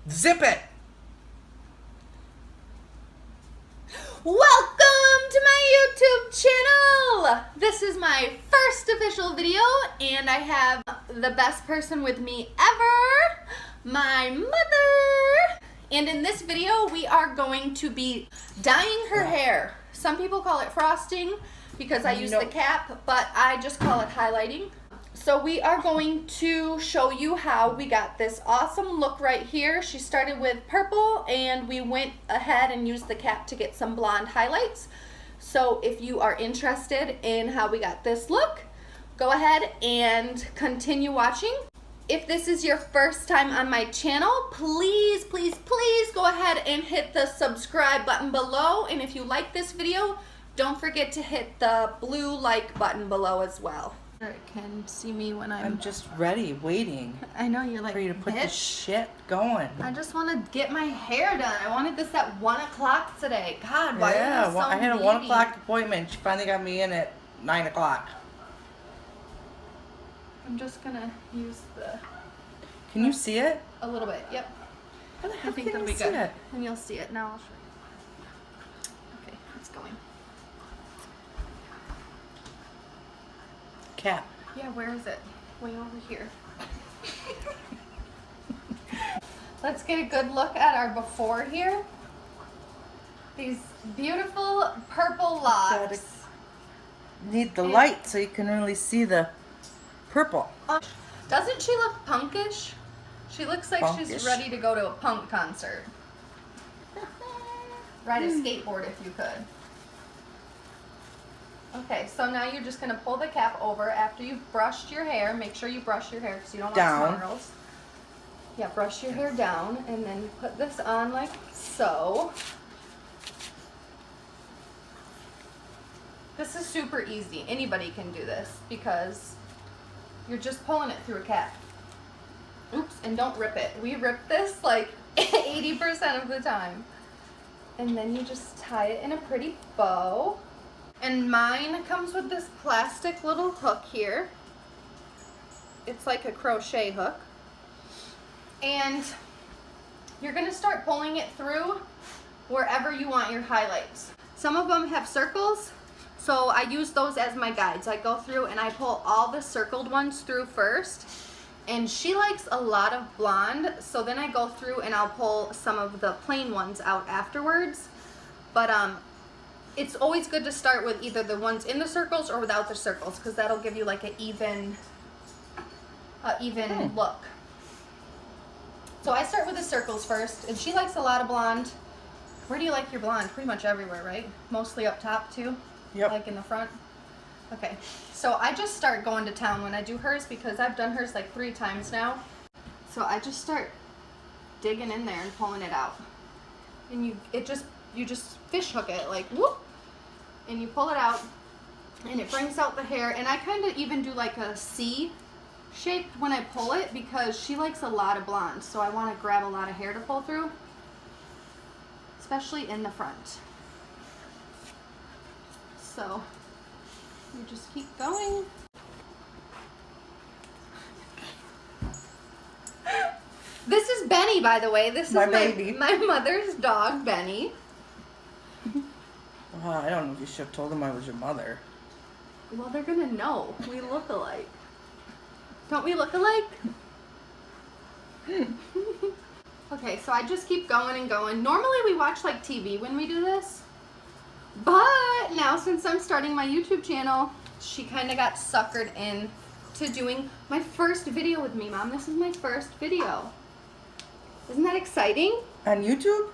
Zip it! Welcome to my YouTube channel! This is my first official video and I have the best person with me ever, my mother. And in this video we are going to be dyeing her hair. Some people call it frosting because I use the cap, but I just call it highlighting. So we are going to show you how we got this awesome look right here. She started with purple and we went ahead and used the cap to get some blonde highlights. So if you are interested in how we got this look, go ahead and continue watching. If this is your first time on my channel, please go ahead and hit the subscribe button below. And if you like this video, don't forget to hit the blue like button below as well. It can see me when I'm just ready, waiting. I know you're like, for you to put bitch, this shit going. I just want to get my hair done. I wanted this at 1 o'clock today. God, why are you so I had a needy? 1 o'clock appointment. She finally got me in at 9 o'clock. I'm just gonna use the. Can you see it? A little bit. Yep. How the hell I think can that'll you be see good. it? And you'll see it now. I'll show you. Okay, it's going. Cap. Yeah, where is it? Way over here. Let's get a good look at our before here. These beautiful purple locks. Need the light so you can really see the purple. Doesn't she look punkish? She looks like she's Punkish. ready to go to a punk concert. Ride a skateboard if you could. Okay, so now you're just going to pull the cap over after you've brushed your hair. Make sure you brush your hair because you don't want Down. snarls. Yeah, brush your hair down and then you put this on like so. This is super easy. Anybody can do this because you're just pulling it through a cap. Oops, and don't rip it. We rip this like 80% of the time. And then you just tie it in a pretty bow. And mine comes with this plastic little hook here. It's like a crochet hook. And you're gonna start pulling it through wherever you want your highlights. Some of them have circles, so I use those as my guides. I go through and I pull all the circled ones through first. And she likes a lot of blonde, so then I go through and I'll pull some of the plain ones out afterwards. But it's always good to start with either the ones in the circles or without the circles because that'll give you like an even look. So I start with the circles first, and she likes a lot of blonde. Where do you like your blonde? Pretty much everywhere, right? Mostly up top too? Yep. Like in the front? Okay, so I just start going to town when I do hers because I've done hers like 3 times now. So I just start digging in there and pulling it out. And you just fish hook it like whoop, and you pull it out and it brings out the hair. And I kind of even do like a C shape when I pull it because she likes a lot of blonde, so I want to grab a lot of hair to pull through, especially in the front. So you just keep going. This is Benny, by the way. This is my mother's dog, Benny. I don't know if you should have told them I was your mother. Well, they're gonna know. We look alike. Don't we look alike? Okay, so I just keep going and going. Normally we watch like TV when we do this. But now since I'm starting my YouTube channel, she kind of got suckered in to doing my first video with me, Mom. This is my first video. Isn't that exciting? On YouTube?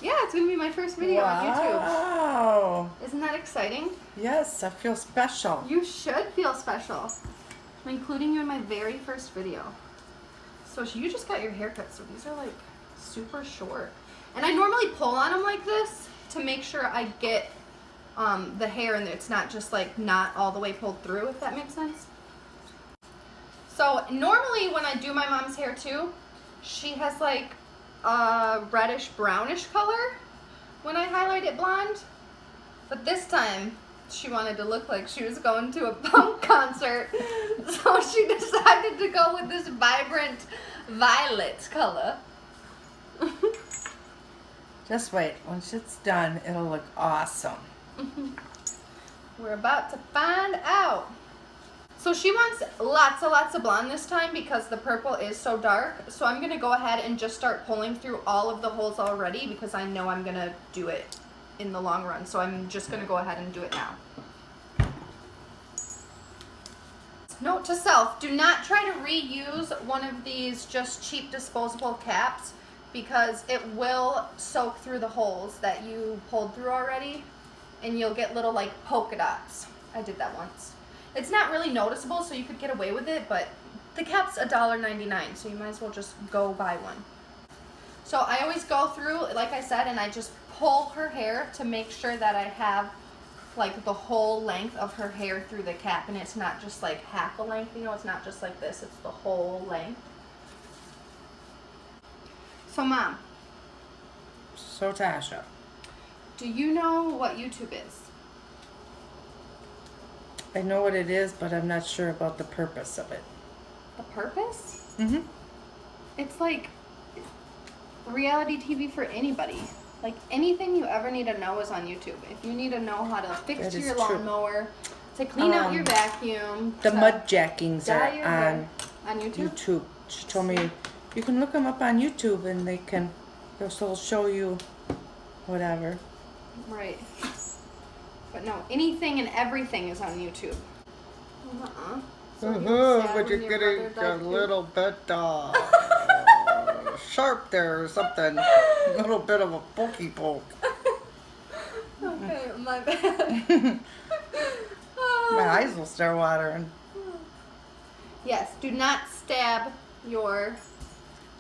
Yeah, it's going to be my first video on YouTube. Wow. Isn't that exciting? Yes, I feel special. You should feel special. I'm including you in my very first video. So you just got your haircut, so these are like super short. And I normally pull on them like this to make sure I get the hair and it's not just like not all the way pulled through, if that makes sense. So normally when I do my mom's hair too, she has like a reddish brownish color when I highlight it blonde. But this time she wanted to look like she was going to a punk concert, so she decided to go with this vibrant violet color. Just wait. Once it's done, it'll look awesome. We're about to find out. So she wants lots of blonde this time because the purple is so dark. So I'm going to go ahead and just start pulling through all of the holes already because I know I'm going to do it in the long run. So I'm just going to go ahead and do it now. Note to self, do not try to reuse one of these just cheap disposable caps because it will soak through the holes that you pulled through already and you'll get little like polka dots. I did that once. It's not really noticeable, so you could get away with it, but the cap's $1.99, so you might as well just go buy one. So I always go through, like I said, and I just pull her hair to make sure that I have like the whole length of her hair through the cap, and it's not just like half a length, you know, it's not just like this, it's the whole length. So Mom. So Tasha. Do you know what YouTube is? I know what it is, but I'm not sure about the purpose of it. The purpose? Mm-hmm. It's like reality TV for anybody. Like anything you ever need to know is on YouTube. If you need to know how to fix your lawnmower, to clean out your vacuum, the mud jackings are on YouTube. YouTube. She told me you can look them up on YouTube and they'll show you whatever. Right. But no, anything and everything is on YouTube. So but you're getting a little bit sharp there or something. A little bit of a pokey poke. Okay, my bad. My eyes will start watering. Yes, do not stab your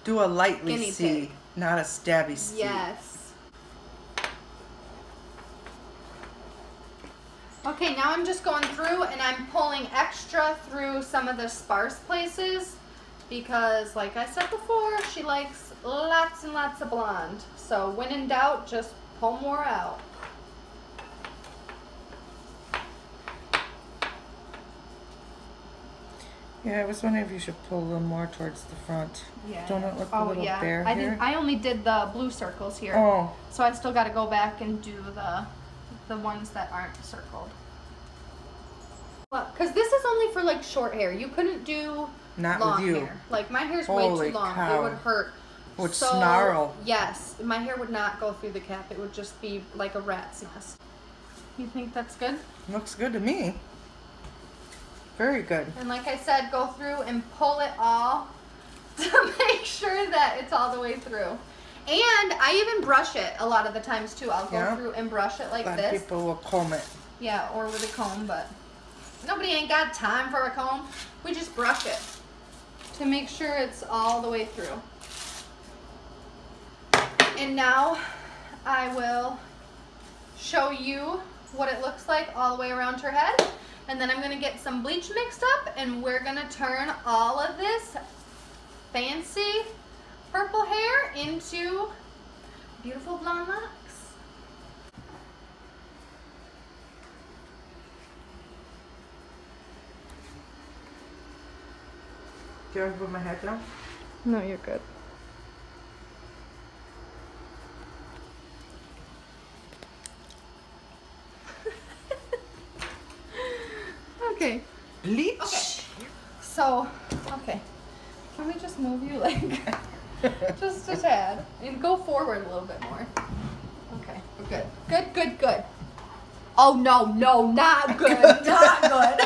Do a lightly guinea C, pig. not a stabby C. Yes. Okay, now I'm just going through and I'm pulling extra through some of the sparse places because, like I said before, she likes lots and lots of blonde. So when in doubt, just pull more out. Yeah, I was wondering if you should pull a little more towards the front. Yeah. Don't it look a little bare here? I only did the blue circles here. Oh. So I still got to go back and do the ones that aren't circled. Well, because this is only for like short hair. You couldn't do Not long with you. hair. Like my hair's Holy way too long. cow. It would hurt. Would snarl. Yes, my hair would not go through the cap. It would just be like a rat's nest. You think that's good? Looks good to me. Very good. And like I said, go through and pull it all to make sure that it's all the way through. And I even brush it a lot of the times too. I'll go through and brush it like A lot this. of people will comb it. Yeah, or with a comb, but nobody ain't got time for a comb. We just brush it to make sure it's all the way through. And now I will show you what it looks like all the way around her head. And then I'm going to get some bleach mixed up and we're going to turn all of this fancy purple hair into beautiful blonde locks. Do you want to put my head down? No, you're good. Okay. Bleach? Okay. So, okay. Can we just move you like just a tad and go forward a little bit more? Okay, we're good. Good, good, good. Oh no, no, not good, not good.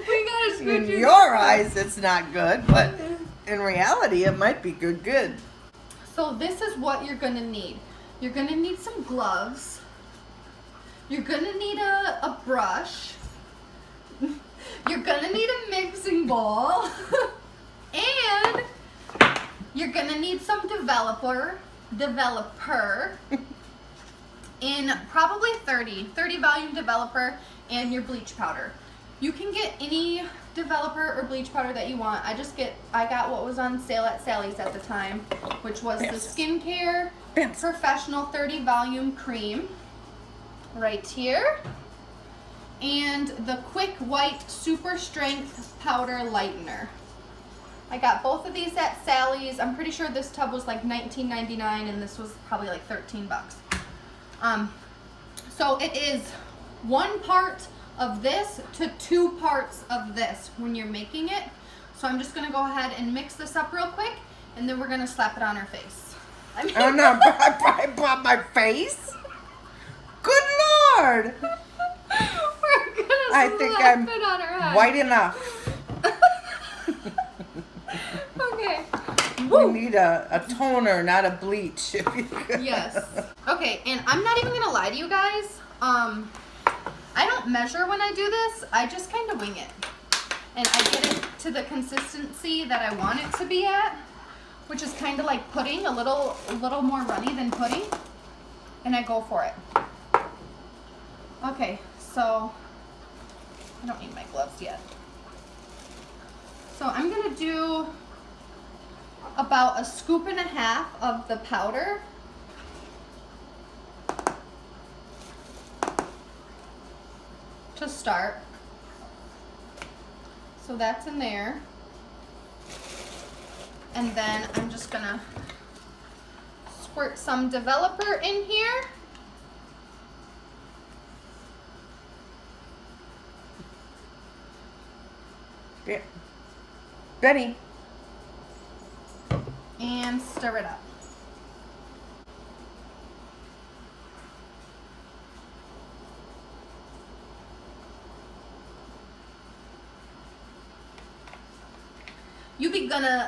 We gotta scooch In you. your eyes, it's not good, but in reality, it might be good. So this is what you're gonna need. You're gonna need some gloves. You're gonna need a brush. You're gonna need a mixing bowl. And you're gonna need some developer, in probably 30 volume developer and your bleach powder. You can get any developer or bleach powder that you want. I got what was on sale at Sally's at the time, which was the Skincare Professional 30 volume cream right here, and the Quick White Super Strength Powder Lightener. I got both of these at Sally's. I'm pretty sure this tub was like $19.99 and this was probably like 13 bucks. So it is 1 part of this to 2 parts of this when you're making it. So I'm just gonna go ahead and mix this up real quick and then we're gonna slap it on her face. I mean, Oh no, I bought my face? Good Lord! We're gonna I slap think I'm it on her head. white enough. Okay. We need a toner, not a bleach. If you could. Yes. Okay, and I'm not even gonna lie to you guys. I don't measure when I do this. I just kind of wing it, and I get it to the consistency that I want it to be at, which is kind of like pudding, a little more runny than pudding, and I go for it. Okay, so I don't need my gloves yet. So I'm gonna do about 1.5 scoops of the powder. To start. So that's in there. And then I'm just gonna squirt some developer in here. Yeah. Benny. And stir it up.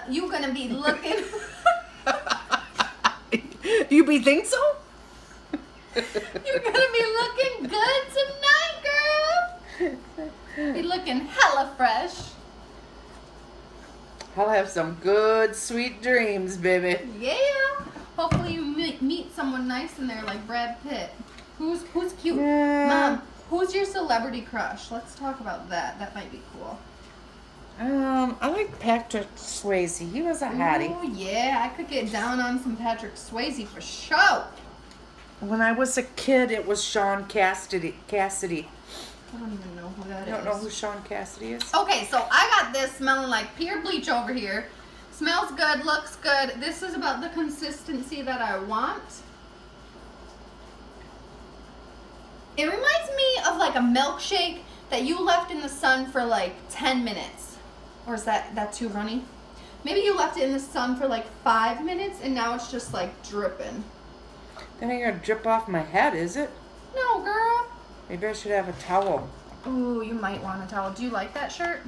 You gonna be looking. You be think so? You're gonna be looking good tonight, girl. Be looking hella fresh. I'll have some good sweet dreams, baby. Yeah. Hopefully you meet someone nice in there like Brad Pitt. Who's cute? Yeah. Mom, who's your celebrity crush? Let's talk about that. That might be cool. I like Patrick Swayze. He was a hottie. Oh yeah, I could get down on some Patrick Swayze for sure. When I was a kid, it was Sean Cassidy. I don't even know who that You is. don't know who Sean Cassidy is? Okay, so I got this smelling like pure bleach over here. Smells good, looks good. This is about the consistency that I want. It reminds me of like a milkshake that you left in the sun for like 10 minutes. Or is that too runny? Maybe you left it in the sun for like 5 minutes and now it's just like dripping. That ain't gonna drip off my head, is it? No, girl. Maybe I should have a towel. Ooh, you might want a towel. Do you like that shirt?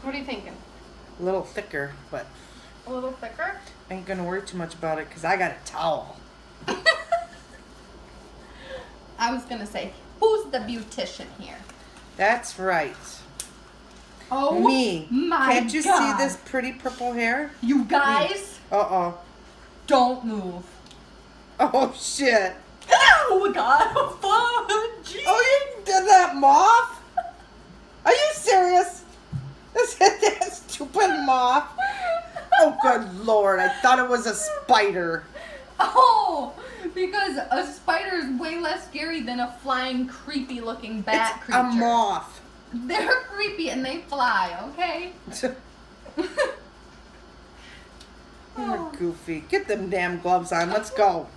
What are you thinking? A little thicker, but A little thicker? I ain't gonna worry too much about it because I got a towel. I was gonna say, who's the beautician here? That's right. Oh, Me. my Can't you God. see this pretty purple hair? You guys, Uh-oh. don't move. Oh, shit. Oh, God. Fudge. Oh, you did that, moth? Are you serious? That stupid moth. Oh, good Lord. I thought it was a spider. Oh, because a spider is way less scary than a flying, creepy-looking bat It's creature. a moth. They're creepy and they fly, okay? You're goofy. Get them damn gloves on. Let's go.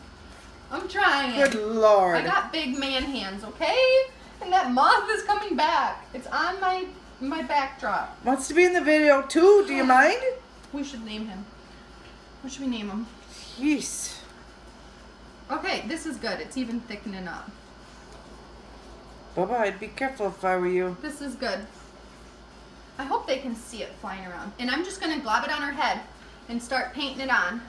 I'm trying. Good Lord. I got big man hands, okay? And that moth is coming back. It's on my backdrop. Wants to be in the video too. Do you mind? We should name him. What should we name him? Jeez. Okay, this is good. It's even thickening up. Bubba, I'd be careful if I were you. This is good. I hope they can see it flying around. And I'm just going to glob it on her head and start painting it on.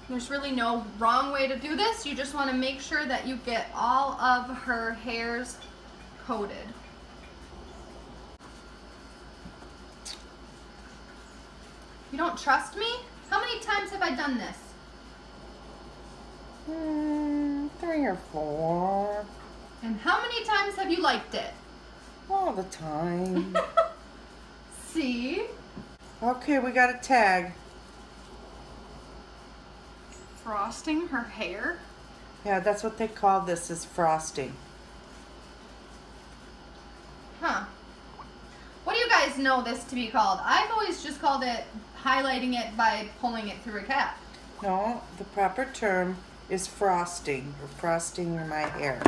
There's really no wrong way to do this. You just want to make sure that you get all of her hairs coated. You don't trust me? How many times have I done this? 3 or 4. And how many times have you liked it? All the time. See? Okay, we got a tag. Frosting her hair? Yeah, that's what they call this, is frosting. Huh. What do you guys know this to be called? I've always just called it highlighting it by pulling it through a cap. No, the proper term is frosting, or frosting my hair.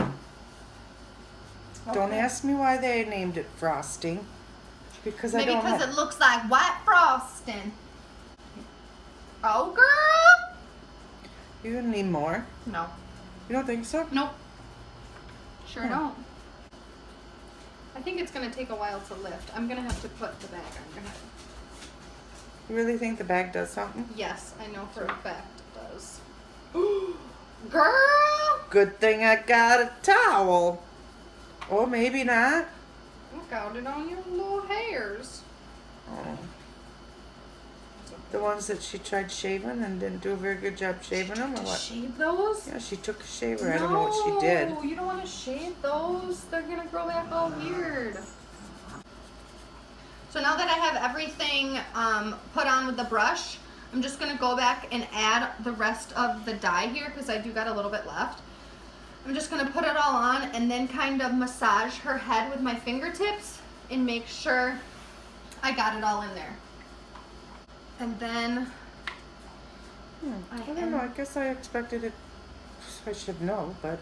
Don't Okay. ask me why they named it frosting, because Maybe I don't because know. it looks like white frosting. Oh, girl! You need more? No. You don't think so? Nope. Sure Hmm. don't. I think it's going to take a while to lift. I'm going to have to put the bag on your head. You really think the bag does something? Yes, I know for a fact it does. Girl! Good thing I got a towel. Or maybe not. Look out it on your little hairs. Oh. The ones that she tried shaving and didn't do a very good job shaving them, or To what? shave those? Yeah, she took a shaver. I don't know what she did. No, you don't want to shave those. They're going to grow back all weird. So now that I have everything put on with the brush, I'm just going to go back and add the rest of the dye here because I do got a little bit left. I'm just going to put it all on and then kind of massage her head with my fingertips and make sure I got it all in there. And then I don't know. I guess I expected it. I should know, but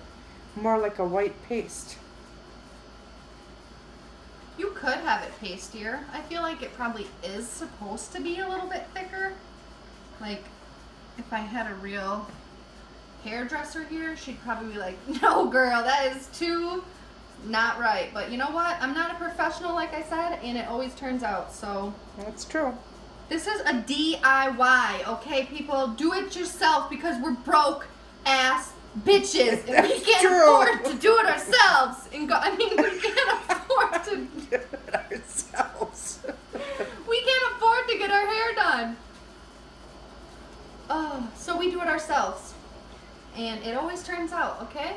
more like a white paste. you could have it pastier. I feel like it probably is supposed to be a little bit thicker. Like if I had a real hairdresser here, she'd probably be like, no girl, that is too not right. But you know what? I'm not a professional, like I said, and it always turns out. So That's true. this is a DIY, okay, people? Do it yourself because we're broke ass bitches and we That's can't true. afford to do it ourselves. And we can't afford to. Do it ourselves. We can't afford to get our hair done. Oh, so we do it ourselves, and it always turns out, okay?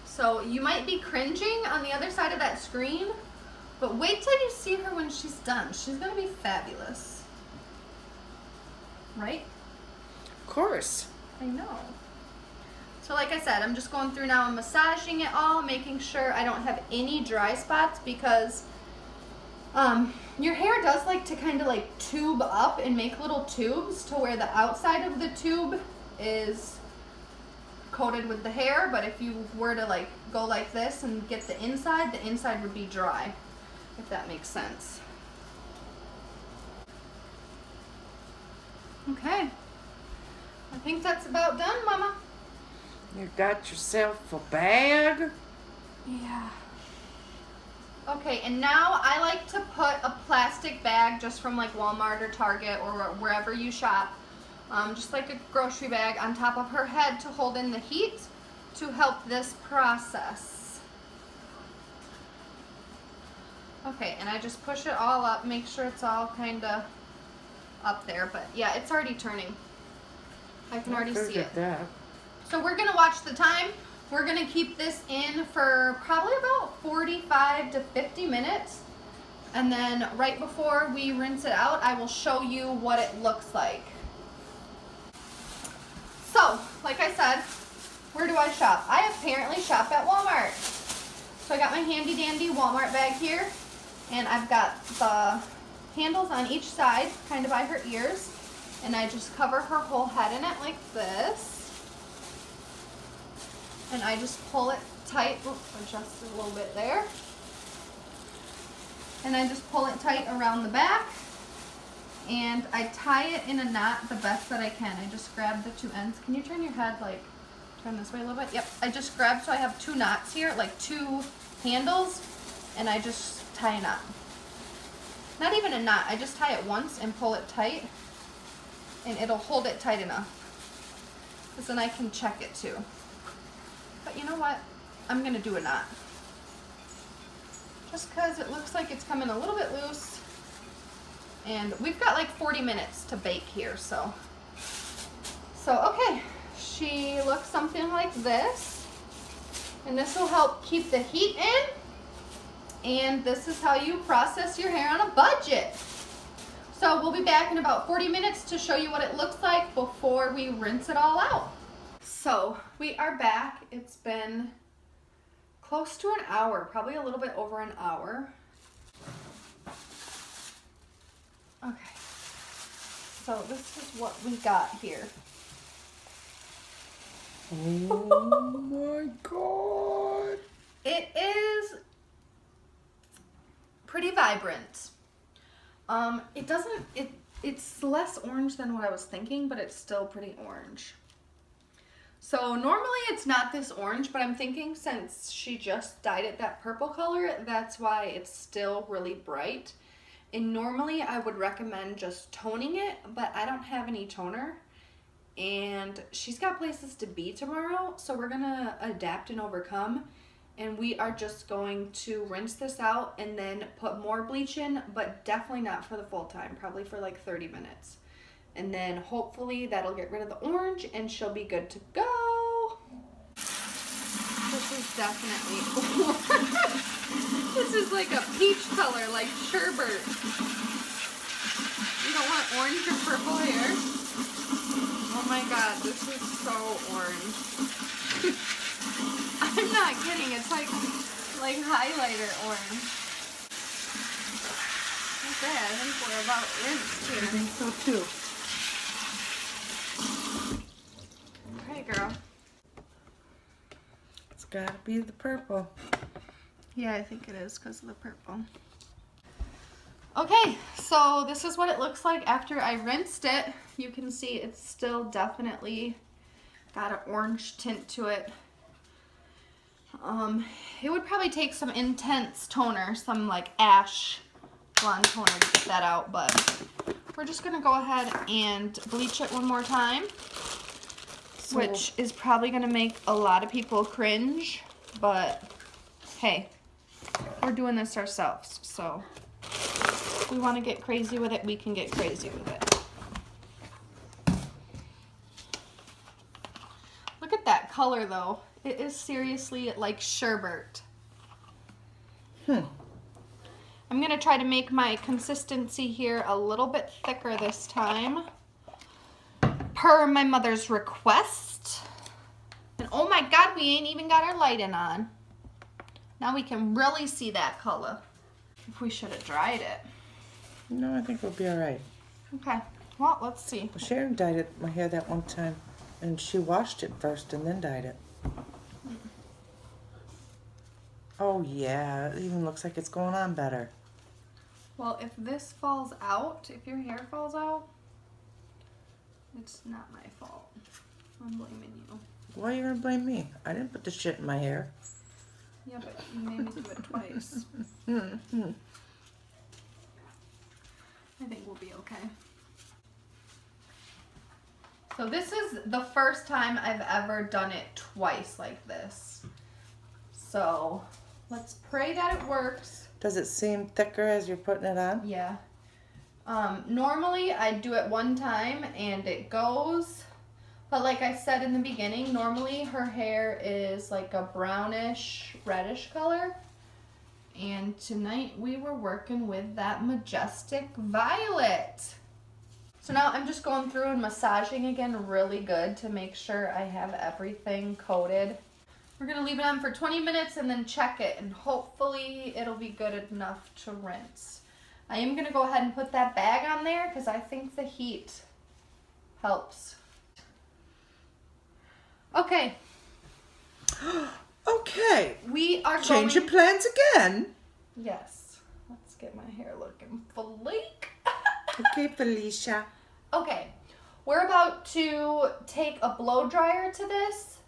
So you might be cringing on the other side of that screen, but wait till you see her when she's done. She's gonna be fabulous, right? Of course. I know. So like I said, I'm just going through now and massaging it all, making sure I don't have any dry spots because your hair does like to kind of like tube up and make little tubes to where the outside of the tube is coated with the hair, but if you were to like go like this and get the inside would be dry, if that makes sense. Okay. I think that's about done, Mama. You got yourself a bag? Yeah. Okay, and now I like to put a plastic bag just from like Walmart or Target or wherever you shop, just like a grocery bag on top of her head to hold in the heat to help this process. Okay, and I just push it all up, make sure it's all kind of up there, but yeah, it's already turning. I can already see it. That. So we're going to watch the time. We're going to keep this in for probably about 45 to 50 minutes. And then right before we rinse it out, I will show you what it looks like. So, like I said, where do I shop? I apparently shop at Walmart. So I got my handy dandy Walmart bag here. And I've got the handles on each side, kind of by her ears. And I just cover her whole head in it like this. And I just pull it tight, adjust it a little bit there. And I just pull it tight around the back. And I tie it in a knot the best that I can. I just grab the two ends. Can you turn your head, like, turn this way a little bit? Yep, I just grab, so I have two knots here, like two handles, and I just tie a knot. Not even a knot, I just tie it once and pull it tight, and it'll hold it tight enough. Because then I can check it too. But you know what? I'm going to do a knot. Just because it looks like it's coming a little bit loose. And we've got like 40 minutes to bake here, so. Okay, she looks something like this. And this will help keep the heat in. And this is how you process your hair on a budget. So we'll be back in about 40 minutes to show you what it looks like before we rinse it all out. So we are back. It's been close to an hour, probably a little bit over an hour. Okay. So this is what we got here. Oh my God. It is pretty vibrant. It's less orange than what I was thinking, but it's still pretty orange. So normally it's not this orange, but I'm thinking since she just dyed it that purple color, that's why it's still really bright. And normally I would recommend just toning it, but I don't have any toner. And she's got places to be tomorrow, so we're gonna adapt and overcome. And we are just going to rinse this out and then put more bleach in, but definitely not for the full time, probably for like 30 minutes. And then hopefully that'll get rid of the orange and she'll be good to go. This is definitely this is like a peach color, like sherbet. You don't want orange or purple hair? Oh my God, this is so orange. I'm not kidding, it's like highlighter orange. Okay, I think we're about rinsed here. I think so too. Okay, girl. It's gotta be the purple. Yeah, I think it is because of the purple. Okay, so this is what it looks like after I rinsed it. You can see it's still definitely got an orange tint to it. It would probably take some intense toner, some like ash blonde toner to get that out, but we're just gonna go ahead and bleach it one more time, which is probably gonna make a lot of people cringe, but hey, we're doing this ourselves, so if we want to get crazy with it, we can get crazy with it. Look at that color though. It is seriously like sherbet. I'm going to try to make my consistency here a little bit thicker this time, per my mother's request. And oh my God, we ain't even got our lighting on. Now we can really see that color. If we should have dried it. No, I think we'll be all right. Okay, well, let's see. Well, Sharon dyed it my hair that one time, and she washed it first and then dyed it. Oh yeah, it even looks like it's going on better. Well, if this falls out, if your hair falls out, it's not my fault. I'm blaming you. Why are you gonna blame me? I didn't put the shit in my hair. Yeah, but you made me do it twice. I think we'll be okay. So this is the first time I've ever done it twice like this. So let's pray that it works. Does it seem thicker as you're putting it on? Yeah. Normally I do it one time and it goes, but like I said in the beginning, normally her hair is like a brownish, reddish color. And tonight we were working with that majestic violet. So now I'm just going through and massaging again really good to make sure I have everything coated. We're gonna leave it on for 20 minutes and then check it, and hopefully it'll be good enough to rinse. I am gonna go ahead and put that bag on there because I think the heat helps. Okay. Okay. We are Change your plans again. Yes. Let's get my hair looking flake. Okay, Felicia. Okay. We're about to take a blow dryer to this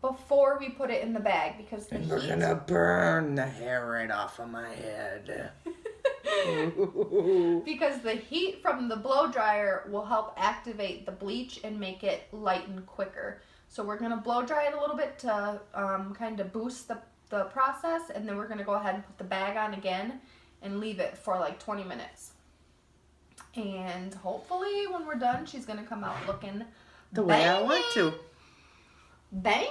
before we put it in the bag because the And we're gonna burn the hair right off of my head. because the heat from the blow dryer will help activate the bleach and make it lighten quicker. So we're gonna blow dry it a little bit to kind of boost the process, and then we're gonna go ahead and put the bag on again and leave it for like 20 minutes. And hopefully when we're done, she's gonna come out looking The way I want to. Banging.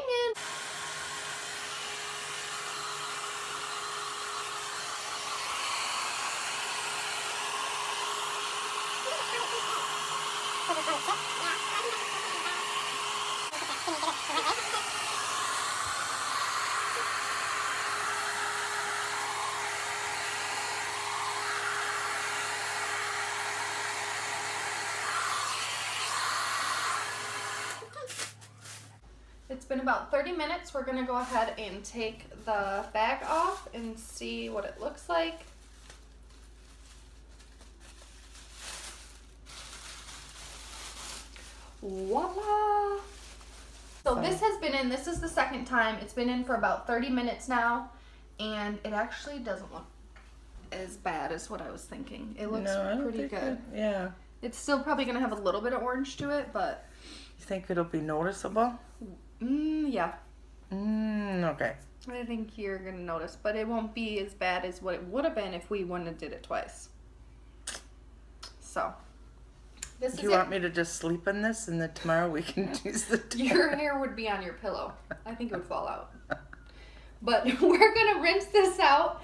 It's been about 30 minutes. We're gonna go ahead and take the bag off and see what it looks like. Voila! So this has been in, this is the second time. It's been in for about 30 minutes now, and it actually doesn't look as bad as what I was thinking. It looks pretty good. Yeah. It's still probably gonna have a little bit of orange to it, but... You think it'll be noticeable? Yeah. Okay. I think you're gonna notice, but it won't be as bad as what it would have been if we wouldn't have did it twice. So, this is Do you want me to just sleep in this and then tomorrow we can use the Your hair would be on your pillow. I think it would fall out. But we're gonna rinse this out,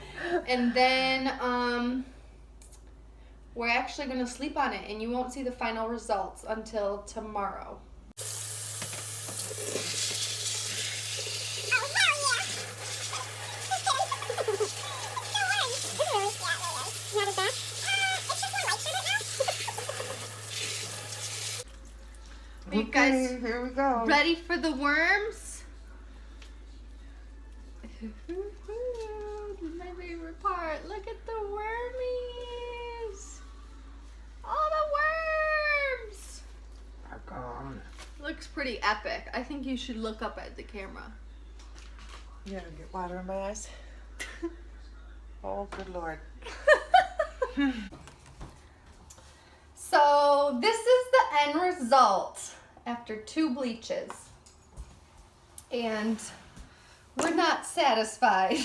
and then we're actually gonna sleep on it, and you won't see the final results until tomorrow. Are you guys here we go. ready for the worms? My favorite part. Look at the wormies. All the worms. They're gone. Looks pretty epic. I think you should look up at the camera. Yeah, get water in my eyes. Oh, good Lord. So this is the end result after 2 bleaches. And we're not satisfied.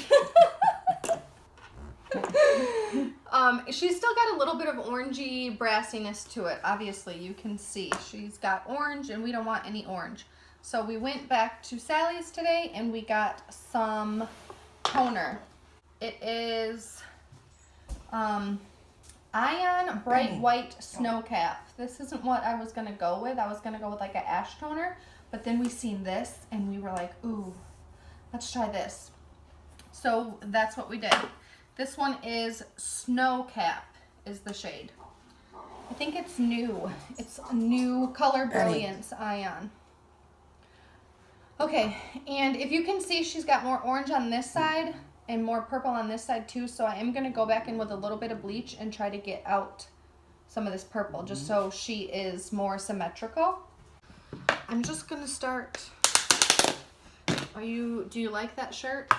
She's still got a little bit of orangey brassiness to it. Obviously, you can see she's got orange, and we don't want any orange. So we went back to Sally's today and we got some toner. It is Ion Bright White Snow Cap. This isn't what I was going to go with. I was going to go with like an ash toner, but then we seen this and we were like, ooh, let's try this. So that's what we did. This one is Snow Cap is the shade. I think it's new. It's a new Color Brilliance Ion. Okay, and if you can see, she's got more orange on this side and more purple on this side too, so I am going to go back in with a little bit of bleach and try to get out some of this purple, just so she is more symmetrical. I'm just going to start. Do you like that shirt?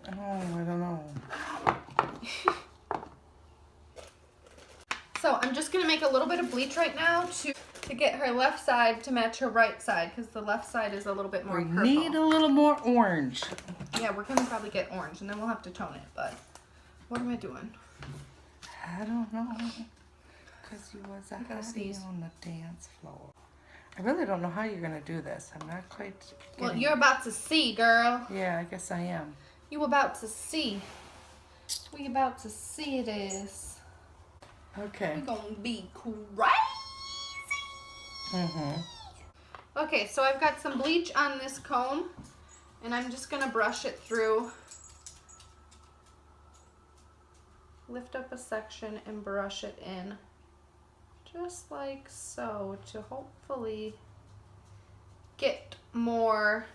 Oh, I don't know. So I'm just going to make a little bit of bleach right now to get her left side to match her right side, because the left side is a little bit more purple. We need a little more orange. Yeah, we're going to probably get orange, and then we'll have to tone it, but what am I doing? I don't know. Because you was a gotta hottie sneeze. on the dance floor. I really don't know how you're going to do this. I'm not quite Well, getting you're about to see, girl. Yeah, I guess I am. You about to see. We about to see this. Okay. We're gonna be crazy. Okay, so I've got some bleach on this comb, and I'm just gonna brush it through. Lift up a section and brush it in. Just like so, to hopefully get more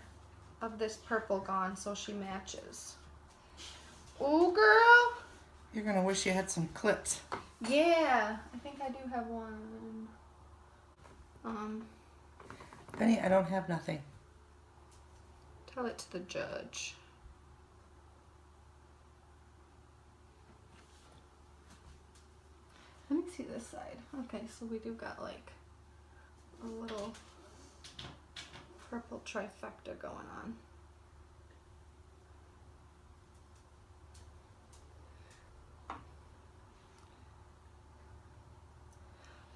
of this purple gone so she matches. Ooh, girl. You're going to wish you had some clips. Yeah, I think I do have one. Benny, I don't have nothing. Tell it to the judge. Let me see this side. Okay, so we do got like a little purple trifecta going on.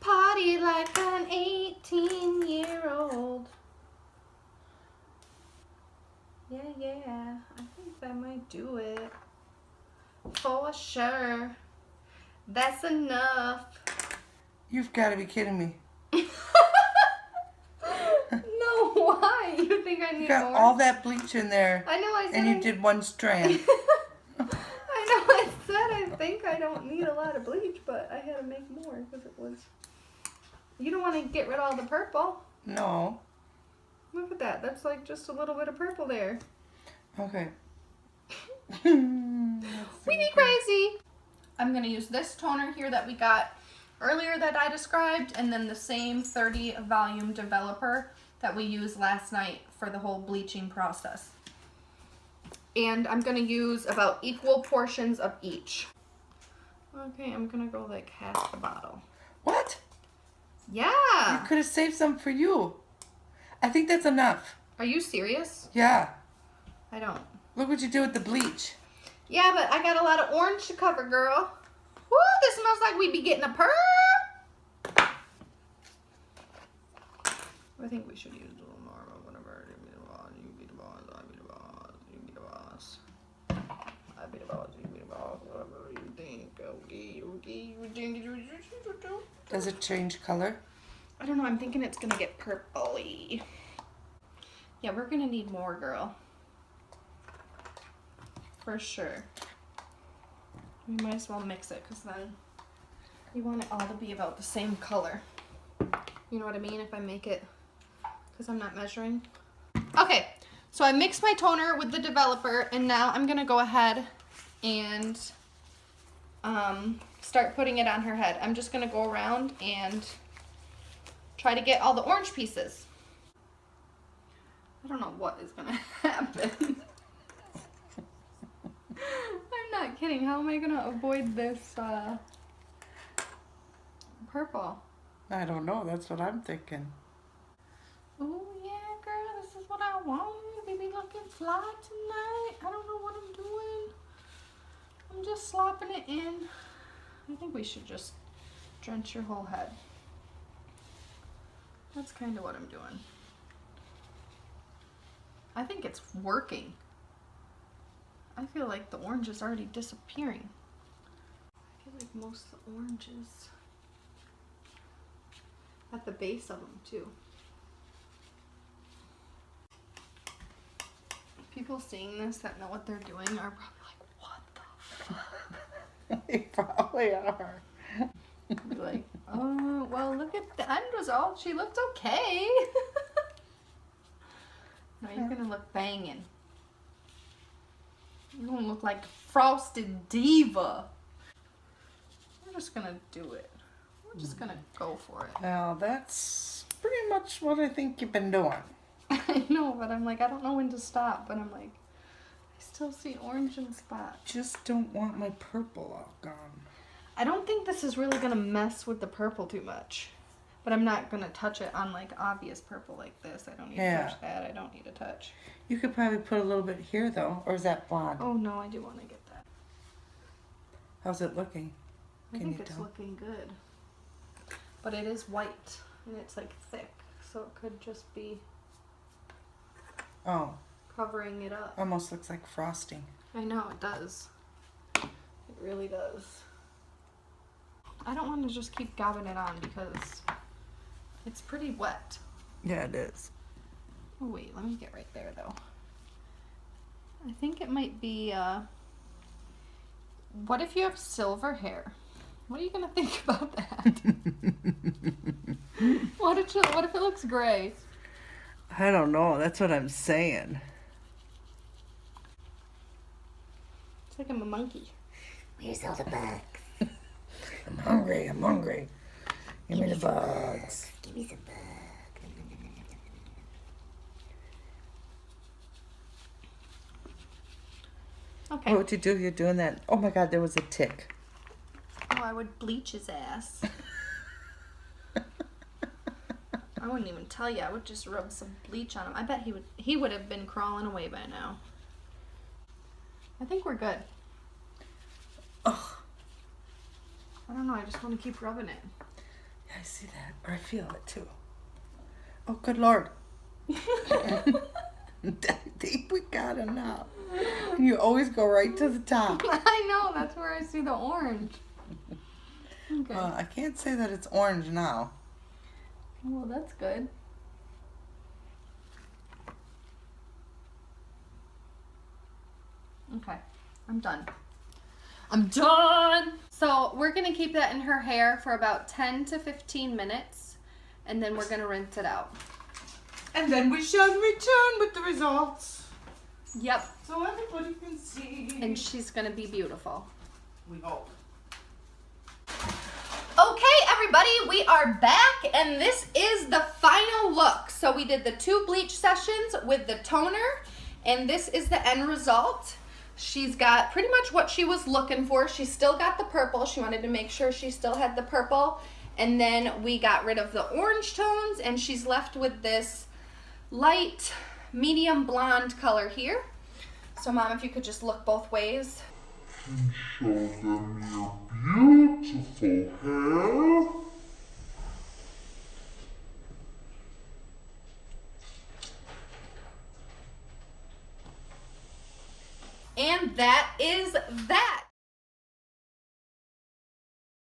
Party like an 18-year-old. Yeah, I think that might do it. For sure. That's enough. You've got to be kidding me. No, why? You think I need You got more? all that bleach in there. I know I said And you did one strand. I know I said I think I don't need a lot of bleach, but I had to make more because it was... You don't want to get rid of all the purple. No. Look at that. That's like just a little bit of purple there. Okay. We be crazy. I'm going to use this toner here that we got earlier that I described, and then the same 30 volume developer that we used last night for the whole bleaching process. And I'm going to use about equal portions of each. Okay, I'm going to go like half the bottle. What? Yeah. You could have saved some for you. I think that's enough. Are you serious? Yeah. I don't. Look what you did with the bleach. Yeah, but I got a lot of orange to cover, girl. Woo, this smells like we'd be getting a perm. I think we should use a little more of whatever. You be the boss, I be the boss, you be the boss. I be the boss, you be the boss, whatever you think. Okay, you think. Does it change color? I don't know, I'm thinking it's gonna get purpley. Yeah, we're gonna need more, girl. For sure. We might as well mix it because then you want it all to be about the same color. You know what I mean? If I make it, because I'm not measuring. Okay, so I mixed my toner with the developer, and now I'm gonna go ahead and start putting it on her head. I'm just gonna go around and try to get all the orange pieces. I don't know what is gonna happen. I'm not kidding. How am I gonna avoid this purple? I don't know. That's what I'm thinking. Oh yeah, girl, this is what I want. We be looking fly tonight. I don't know what I'm doing. I'm just slopping it in. I think we should just drench your whole head. That's kind of what I'm doing. I think it's working. I feel like the orange is already disappearing. I feel like most of the orange is at the base of them too. People seeing this that know what they're doing are probably like, what the fuck? They probably are. Be like, oh, well, look at the end result. She looked okay. No, you're gonna look banging. You're gonna look like frosted diva. We're just gonna do it. We're just gonna go for it. Well, that's pretty much what I think you've been doing. I know, but I'm like, I don't know when to stop. But I'm like, I still see orange in spots. Just don't want my purple all gone. I don't think this is really gonna mess with the purple too much. But I'm not gonna touch it on like obvious purple like this. I don't need to touch that. I don't need to touch. You could probably put a little bit here though, or is that blonde? Oh no, I do want to get that. How's it looking? I Can think you it's tell? looking good. But it is white and it's like thick, so it could just be Oh, covering it up. almost looks like frosting. I know, it does. It really does. I don't want to just keep gobbing it on because it's pretty wet. Yeah, it is. Oh wait, let me get right there though. I think it might be, what if you have silver hair? What are you gonna think about that? What if it looks gray? I don't know. That's what I'm saying. It's like I'm a monkey. Where's all the bugs? I'm hungry. I'm hungry. Give me the bugs. Give me some bugs. Okay. What would you do? You're doing that. Oh my God, there was a tick. Oh, I would bleach his ass. I wouldn't even tell you. I would just rub some bleach on him. I bet he would have been crawling away by now. I think we're good. Oh, I don't know. I just want to keep rubbing it. yeah, I see that. Or I feel it too. Oh, good Lord. I think we got enough. You always go right to the top. I know. That's where I see the orange. Okay. I can't say that it's orange now. Well, that's good. Okay, I'm done. I'm done! So we're gonna keep that in her hair for about 10 to 15 minutes, and then we're gonna rinse it out. And then we shall return with the results. Yep. So everybody can see. And she's gonna be beautiful. We hope. Okay, everybody, we are back, and this is the final look. So we did the 2 bleach sessions with the toner, and this is the end result. She's got pretty much what she was looking for. She still got the purple. She wanted to make sure she still had the purple. And then we got rid of the orange tones, and she's left with this light, medium blonde color here. So, Mom, if you could just look both ways. And show them your beautiful hair. And that is that.